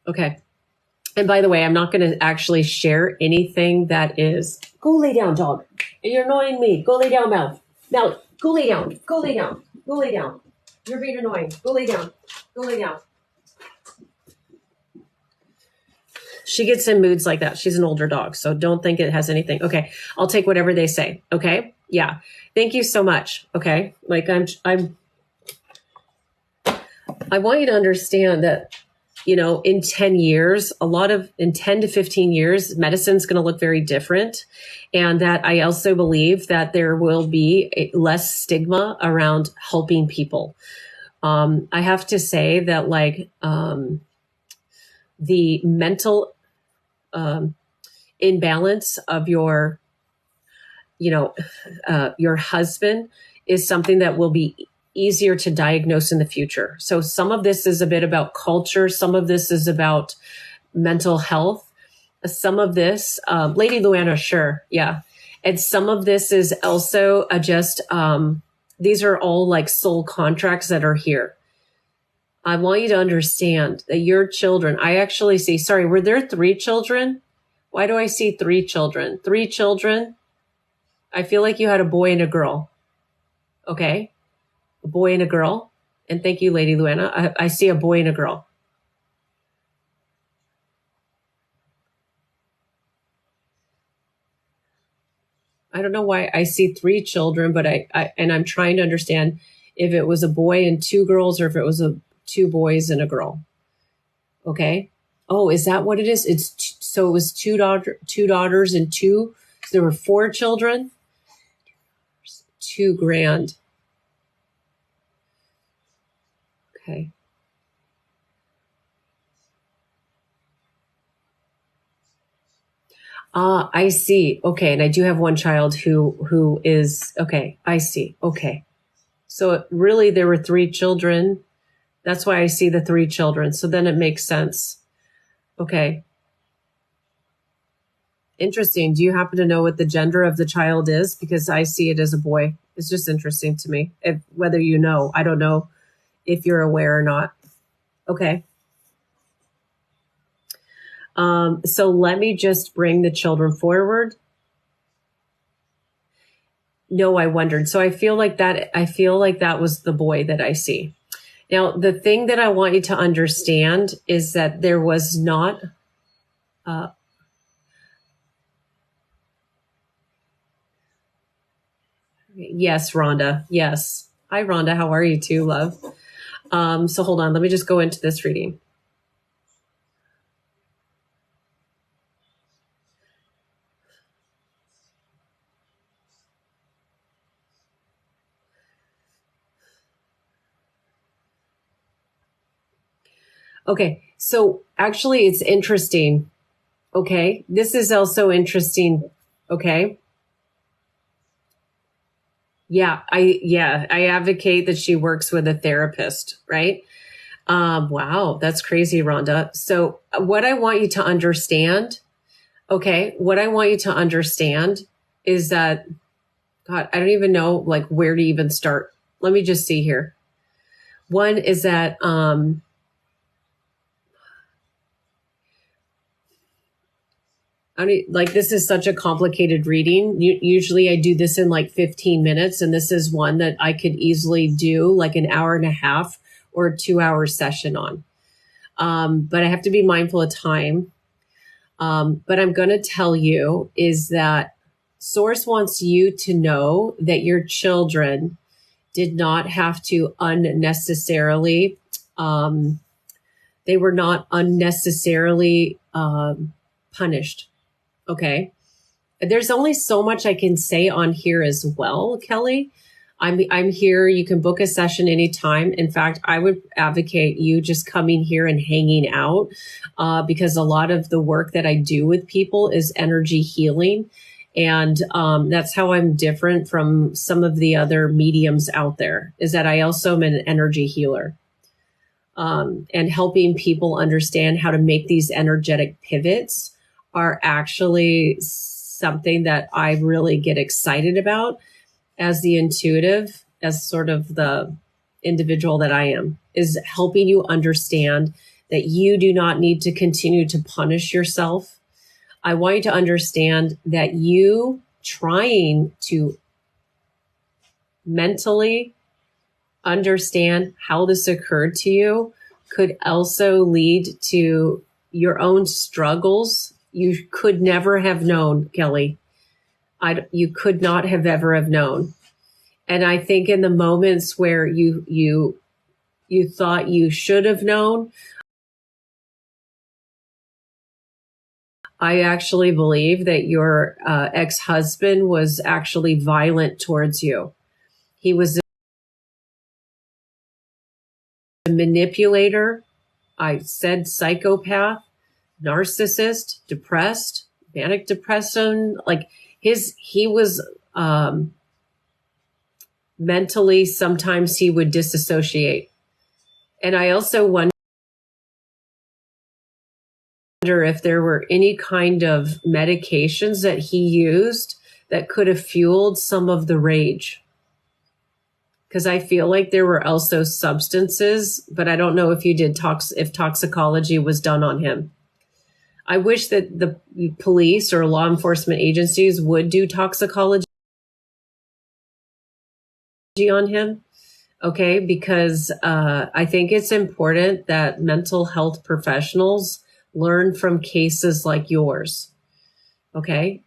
Okay. And by the way, I'm not going to actually share anything that is, go lay down, dog. You're annoying me. Go lay down, Mel. Mel, go lay down. Go lay down. Go lay down. You're being annoying. Go lay down. Go lay down. She gets in moods like that. She's an older dog, so don't think it has anything. Okay, I'll take whatever they say. Okay, yeah. Thank you so much. Okay, like I want you to understand that, in 10 years, in 10 to 15 years, medicine's going to look very different. And that I also believe that there will be less stigma around helping people. I have to say that the mental imbalance of your husband is something that will be easier to diagnose in the future. So some of this is a bit about culture. Some of this is about mental health. Some of this, Lady Luana, sure. Yeah. And some of this is also these are all like soul contracts that are here. I want you to understand that your children, I actually see, were there 3 children? Why do I see 3 children? 3 children? I feel like you had a boy and a girl. Okay. A boy and a girl. And thank you, Lady Luana. I see a boy and a girl. I don't know why I see 3 children, but I'm trying to understand if it was a boy and 2 girls or if it was 2 boys and a girl. Okay. Oh, is that what it is? So it was 2 daughters and 2. So there were 4 children. 2 grand. Okay. I see. Okay. And I do have one child who is, okay. I see. Okay. So really there were 3 children. That's why I see the 3 children. So then it makes sense. Okay. Interesting. Do you happen to know what the gender of the child is? Because I see it as a boy. It's just interesting to me. Whether you know, I don't know if you're aware or not. Okay. So let me just bring the children forward. No, I wondered. So I feel like that was the boy that I see. Now, the thing that I want you to understand is that there was not, yes, Rhonda. Yes. Hi, Rhonda. How are you too, love? So hold on. Let me just go into this reading. Okay. So actually it's interesting. Okay. This is also interesting. Okay. Yeah. I advocate that she works with a therapist, right? Wow. That's crazy, Rhonda. So what I want you to understand, is that, God, I don't even know where to even start. Let me just see here. One is that, this is such a complicated reading. Usually I do this in 15 minutes, and this is one that I could easily do an hour and a half or a 2-hour session on. But I have to be mindful of time. But I'm going to tell you is that Source wants you to know that your children did not have to unnecessarily, they were not unnecessarily punished. Okay. There's only so much I can say on here as well, Kelly. I'm here. You can book a session anytime. In fact, I would advocate you just coming here and hanging out because a lot of the work that I do with people is energy healing. And that's how I'm different from some of the other mediums out there, is that I also am an energy healer. And helping people understand how to make these energetic pivots are actually something that I really get excited about as the intuitive, as sort of the individual that I am, is helping you understand that you do not need to continue to punish yourself. I want you to understand that you trying to mentally understand how this occurred to you could also lead to your own struggles. You could never have known, Kelly. You could not have ever have known. And I think in the moments where you thought you should have known, I actually believe that your ex-husband was actually violent towards you. He was a manipulator. I said psychopath, narcissist, depressed, manic depression. Like he was mentally, sometimes he would disassociate. And I also wonder if there were any kind of medications that he used that could have fueled some of the rage. Because I feel like there were also substances, but I don't know if you did if toxicology was done on him. I wish that the police or law enforcement agencies would do toxicology on him. Okay, because I think it's important that mental health professionals learn from cases like yours. Okay.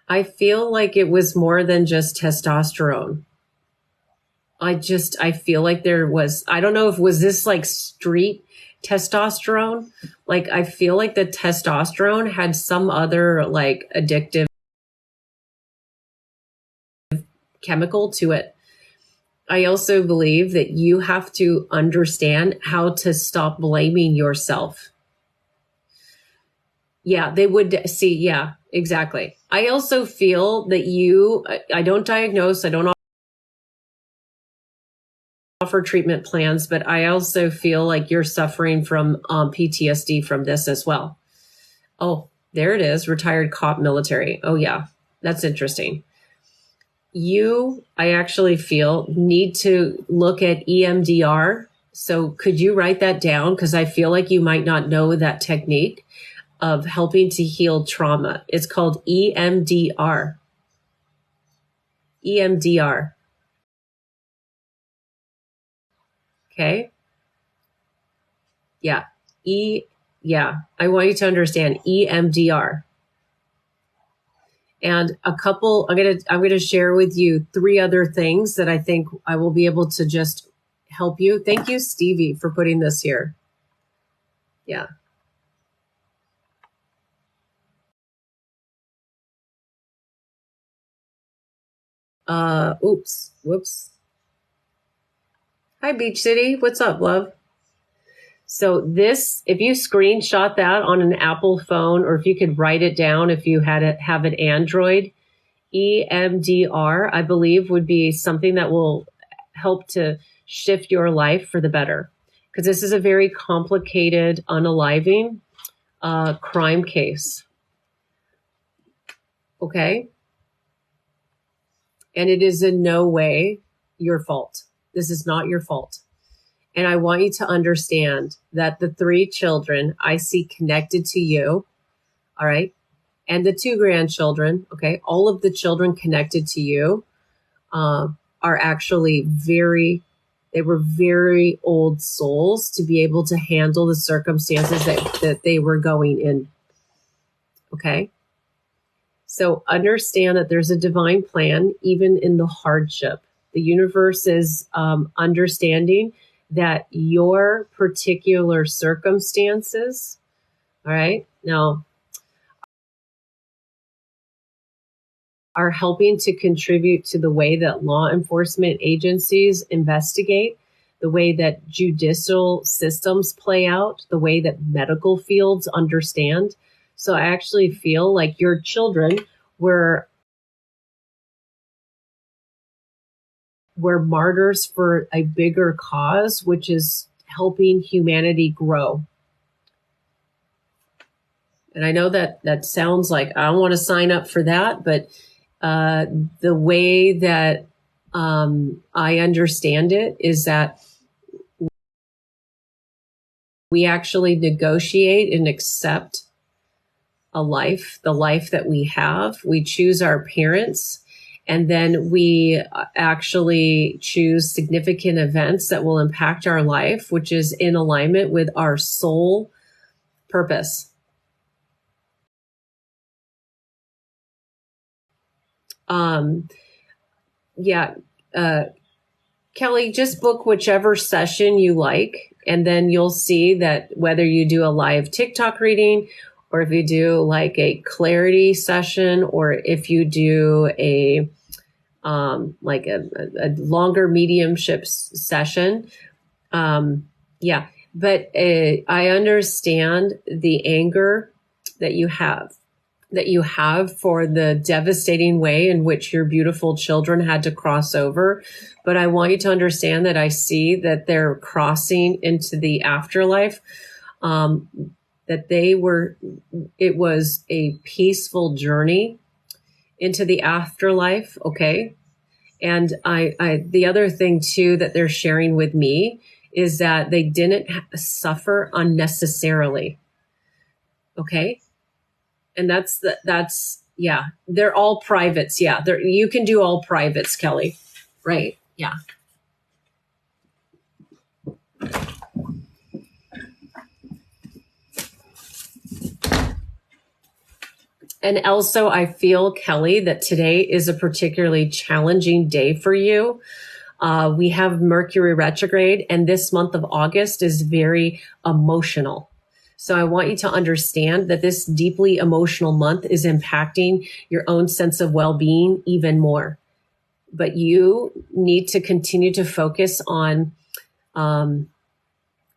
I feel like it was more than just testosterone. I feel like there was, I don't know if was this like street testosterone. Like I feel like the testosterone had some other like addictive chemical to it. I also believe that you have to understand how to stop blaming yourself. Yeah, they would see. Yeah, exactly. I also feel that I don't diagnose, I don't offer treatment plans, but I also feel like you're suffering from PTSD from this as well. Oh, there it is. Retired cop military. Oh, yeah, that's interesting. I actually feel, need to look at EMDR. So could you write that down? Because I feel like you might not know that technique of helping to heal trauma. It's called EMDR. EMDR. Okay. Yeah. Yeah. I want you to understand EMDR. And I'm going to share with you 3 other things that I think I will be able to just help you. Thank you, Stevie, for putting this here. Yeah. Whoops. Hi, Beach City. What's up, love? So if you screenshot that on an Apple phone, or if you could write it down, if you have an Android, EMDR, I believe would be something that will help to shift your life for the better. Because this is a very complicated, unaliving crime case. Okay? And it is in no way your fault. This is not your fault. And I want you to understand that the 3 children I see connected to you, all right, and the 2 grandchildren, okay, all of the children connected to you are actually they were very old souls to be able to handle the circumstances that they were going in, okay? So understand that there's a divine plan, even in the hardship. The universe is understanding that your particular circumstances, all right, now are helping to contribute to the way that law enforcement agencies investigate, the way that judicial systems play out, the way that medical fields understand. So I actually feel like your children were martyrs for a bigger cause, which is helping humanity grow. And I know that sounds like I don't want to sign up for that, but the way that I understand it, is that we actually negotiate and accept a life, the life that we have. We choose our parents, and then we actually choose significant events that will impact our life, which is in alignment with our soul purpose. Yeah. Kelly, just book whichever session you like, and then you'll see that whether you do a live TikTok reading, or if you do like a clarity session, or if you do a like a longer mediumship session. Yeah, but I understand the anger that you have for the devastating way in which your beautiful children had to cross over. But I want you to understand that I see that they're crossing into the afterlife, that it was a peaceful journey into the afterlife. Okay. And the other thing too that they're sharing with me is that they didn't suffer unnecessarily. Okay. And yeah, they're all privates. Yeah. You can do all privates, Kelly. Right. Yeah. And also I feel, Kelly, that today is a particularly challenging day for you. We have Mercury retrograde, and this month of August is very emotional. So I want you to understand that this deeply emotional month is impacting your own sense of well-being even more. But you need to continue to focus on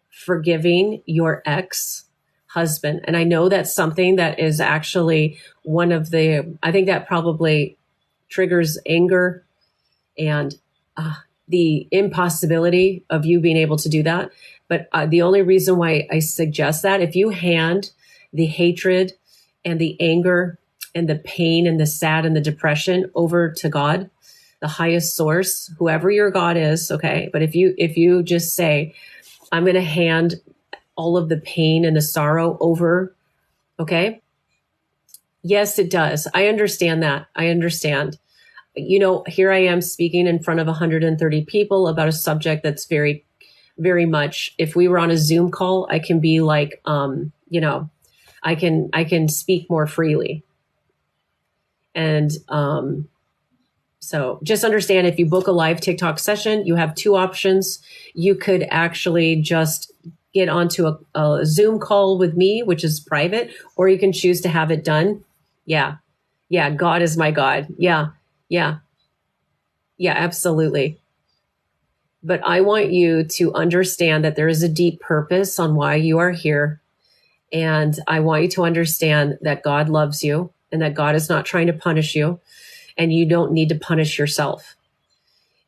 forgiving your ex-husband. And I know that's something that is actually I think that probably triggers anger and the impossibility of you being able to do that. But the only reason why I suggest that, if you hand the hatred and the anger and the pain and the sad and the depression over to God, the highest source, whoever your God is, okay? But if you just say, I'm going to hand all of the pain and the sorrow over, okay? Yes, it does. I understand that. I understand. Here I am speaking in front of 130 people about a subject that's very, very much, if we were on a Zoom call, I can be like, I can speak more freely. And so just understand, if you book a live TikTok session, you have two options. You could actually just get onto a Zoom call with me, which is private, or you can choose to have it done. Yeah. Yeah. God is my God. Yeah. Yeah. Yeah, absolutely. But I want you to understand that there is a deep purpose on why you are here. And I want you to understand that God loves you and that God is not trying to punish you, and you don't need to punish yourself.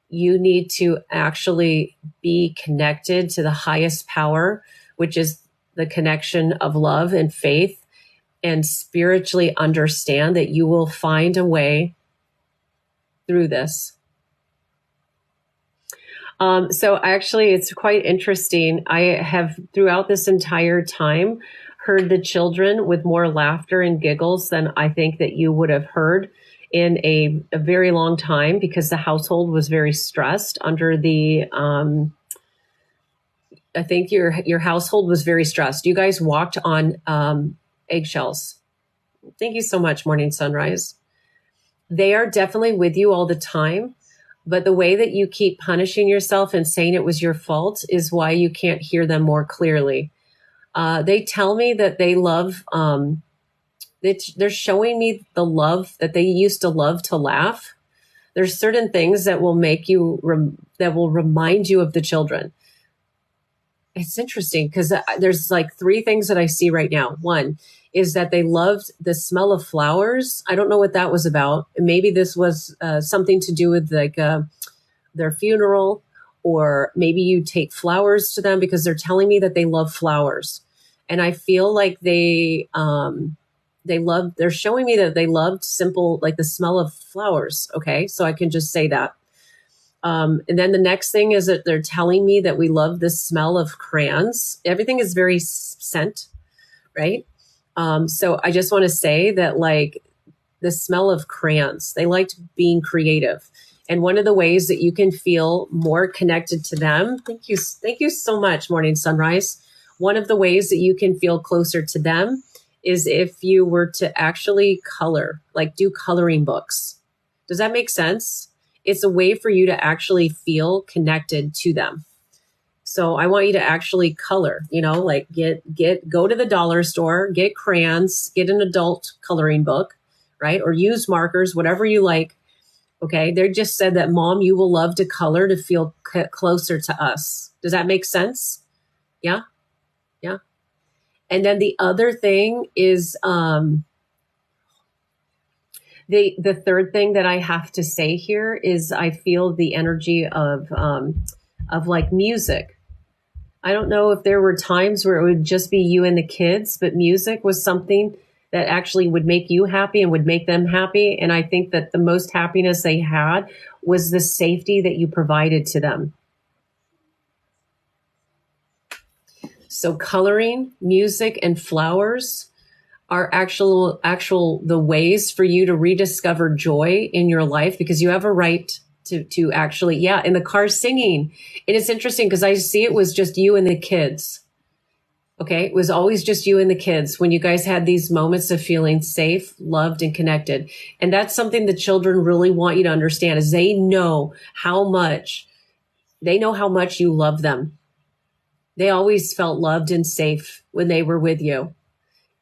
You need to actually be connected to the highest power, which is the connection of love and faith, and spiritually understand that you will find a way through this. So actually, it's quite interesting. I have, throughout this entire time, heard the children with more laughter and giggles than I think that you would have heard in a very long time, because the household was very stressed under the, I think your household was very stressed. You guys walked on eggshells. Thank you so much, Morning Sunrise. They are definitely with you all the time. But the way that you keep punishing yourself and saying it was your fault is why you can't hear them more clearly. They tell me that they love, they're showing me the love that they used to love to laugh. There's certain things that will make you, that will remind you of the children. It's interesting because there's like three things that I see right now. One is that they loved the smell of flowers. I don't know what that was about. Maybe this was something to do with like their funeral, or maybe you take flowers to them, because they're telling me that they love flowers. And I feel like they're showing me that they loved simple, like the smell of flowers. Okay. So I can just say that. And then the next thing is that they're telling me that we love the smell of crayons. Everything is very scent, right? So I just want to say that, like, the smell of crayons, they liked being creative. And one of the ways that you can feel more connected to them, thank you so much, Morning Sunrise. One of the ways that you can feel closer to them is if you were to actually color, like do coloring books. Does that make sense? It's a way for you to actually feel connected to them. So I want you to actually color, like go to the dollar store, get crayons, get an adult coloring book, right? Or use markers, whatever you like. Okay. They just said that, Mom, you will love to color to feel closer to us. Does that make sense? Yeah. Yeah. And then the other thing is, the third thing that I have to say here is I feel the energy of like music. I don't know if there were times where it would just be you and the kids, but music was something that actually would make you happy and would make them happy. And I think that the most happiness they had was the safety that you provided to them. So coloring, music, and flowers are actual the ways for you to rediscover joy in your life, because you have a right to actually, in the car singing. And it's interesting because I see it was just you and the kids. Okay. It was always just you and the kids when you guys had these moments of feeling safe, loved, and connected. And that's something the children really want you to understand, is they know how much you love them. They always felt loved and safe when they were with you.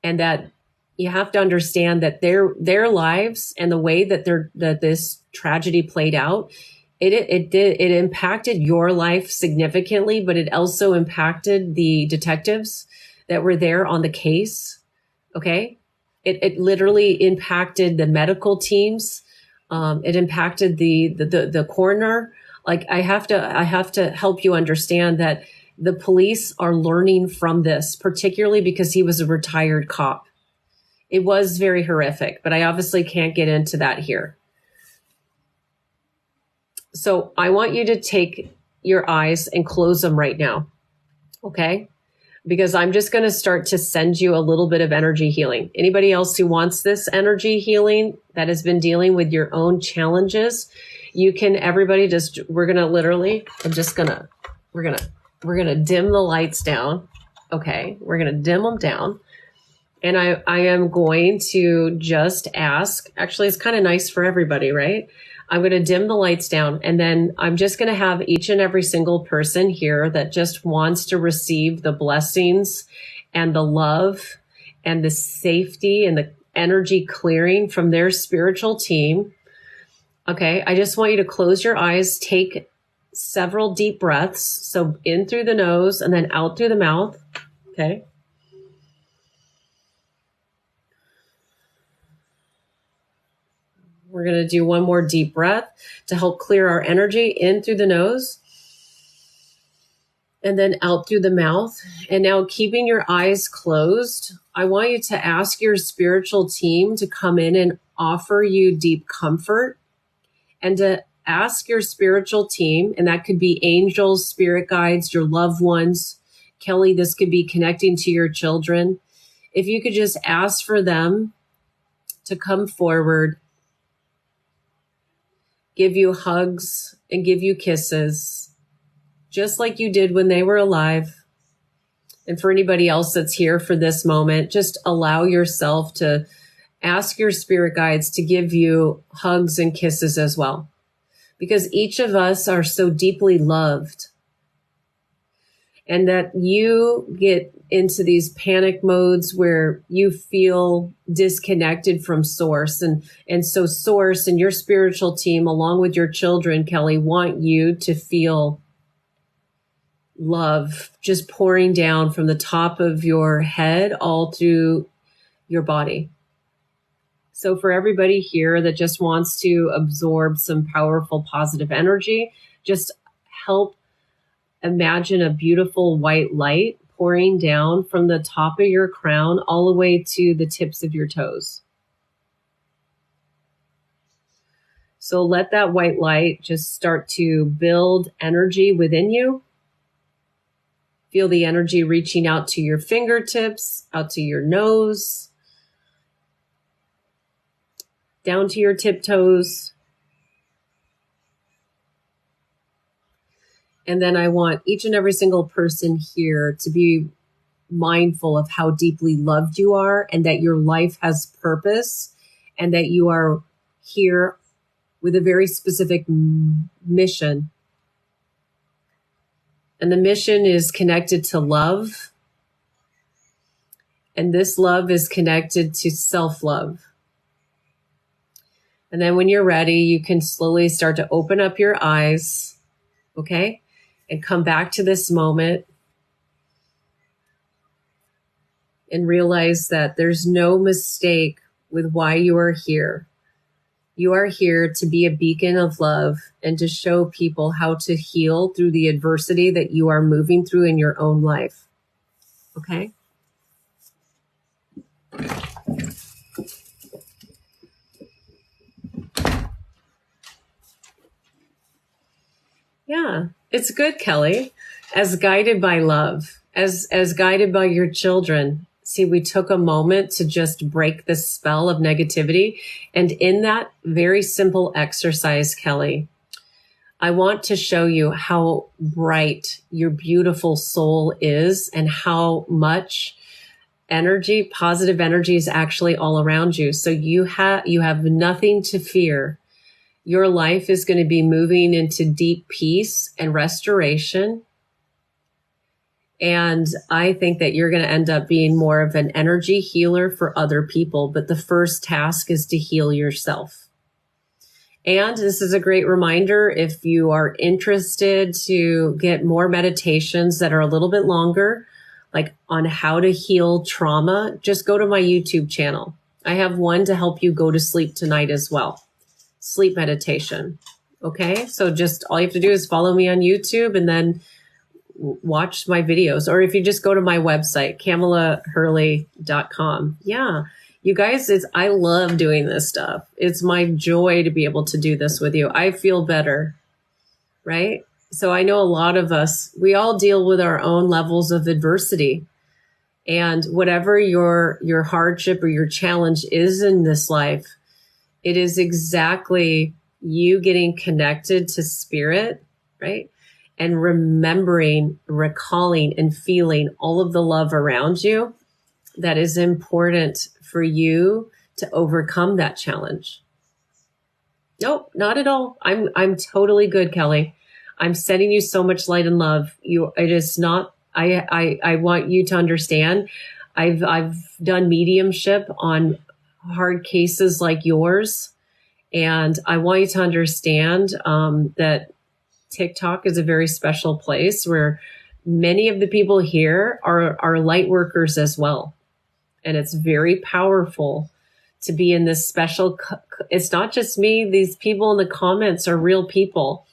And that you have to understand that their lives and the way that this tragedy played out, it impacted your life significantly, but it also impacted the detectives that were there on the case. Okay. It literally impacted the medical teams. It impacted the coroner. Like, I have to help you understand that the police are learning from this, particularly because he was a retired cop. It was very horrific, but I obviously can't get into that here. So I want you to take your eyes and close them right now. Okay? Because I'm just going to start to send you a little bit of energy healing. Anybody else who wants this energy healing that has been dealing with your own challenges, we're going to dim the lights down. Okay. We're going to dim them down. And I am going to just ask, actually, it's kind of nice for everybody, right? I'm going to dim the lights down, and then I'm just going to have each and every single person here that just wants to receive the blessings and the love and the safety and the energy clearing from their spiritual team. Okay. I just want you to close your eyes, take several deep breaths. So in through the nose and then out through the mouth. Okay. We're going to do one more deep breath to help clear our energy in through the nose and then out through the mouth. And now, keeping your eyes closed, I want you to ask your spiritual team to come in and offer you deep comfort, and to ask your spiritual team, and that could be angels, spirit guides, your loved ones. Kelly, this could be connecting to your children. If you could just ask for them to come forward, give you hugs and give you kisses, just like you did when they were alive. And for anybody else that's here for this moment, just allow yourself to ask your spirit guides to give you hugs and kisses as well, because each of us are so deeply loved. And that you get into these panic modes where you feel disconnected from source. And so source and your spiritual team, along with your children, Kelly, want you to feel love just pouring down from the top of your head all through your body. So for everybody here that just wants to absorb some powerful positive energy, just help imagine a beautiful white light pouring down from the top of your crown all the way to the tips of your toes. So let that white light just start to build energy within you. Feel the energy reaching out to your fingertips, out to your nose, down to your tiptoes. And then I want each and every single person here to be mindful of how deeply loved you are, and that your life has purpose, and that you are here with a very specific mission. And the mission is connected to love. And this love is connected to self-love. And then when you're ready, you can slowly start to open up your eyes, okay? And come back to this moment and realize that there's no mistake with why you are here. You are here to be a beacon of love and to show people how to heal through the adversity that you are moving through in your own life. Okay? Yeah, it's good, Kelly. As guided by love, as guided by your children. See, we took a moment to just break the spell of negativity. And in that very simple exercise, Kelly, I want to show you how bright your beautiful soul is and how much energy, positive energy is actually all around you. So you have nothing to fear. Your life is going to be moving into deep peace and restoration. And I think that you're going to end up being more of an energy healer for other people. But the first task is to heal yourself. And this is a great reminder, if you are interested to get more meditations that are a little bit longer, like on how to heal trauma, just go to my YouTube channel. I have one to help you go to sleep tonight as well. Sleep meditation. Okay. So just all you have to do is follow me on YouTube and then watch my videos. Or if you just go to my website, CamelaHurley.com. Yeah. You guys, I love doing this stuff. It's my joy to be able to do this with you. I feel better, right? So I know a lot of us, we all deal with our own levels of adversity. And whatever your hardship or your challenge is in this life, it is exactly you getting connected to spirit, right? And remembering, recalling, and feeling all of the love around you that is important for you to overcome that challenge. Nope, not at all. I'm totally good, Kelly. I'm sending you so much light and love. It is not. I want you to understand. I've done mediumship on hard cases like yours, and I want you to understand that TikTok is a very special place where many of the people here are light workers as well. And it's very powerful to be in this special, it's not just me. These people in the comments are real people.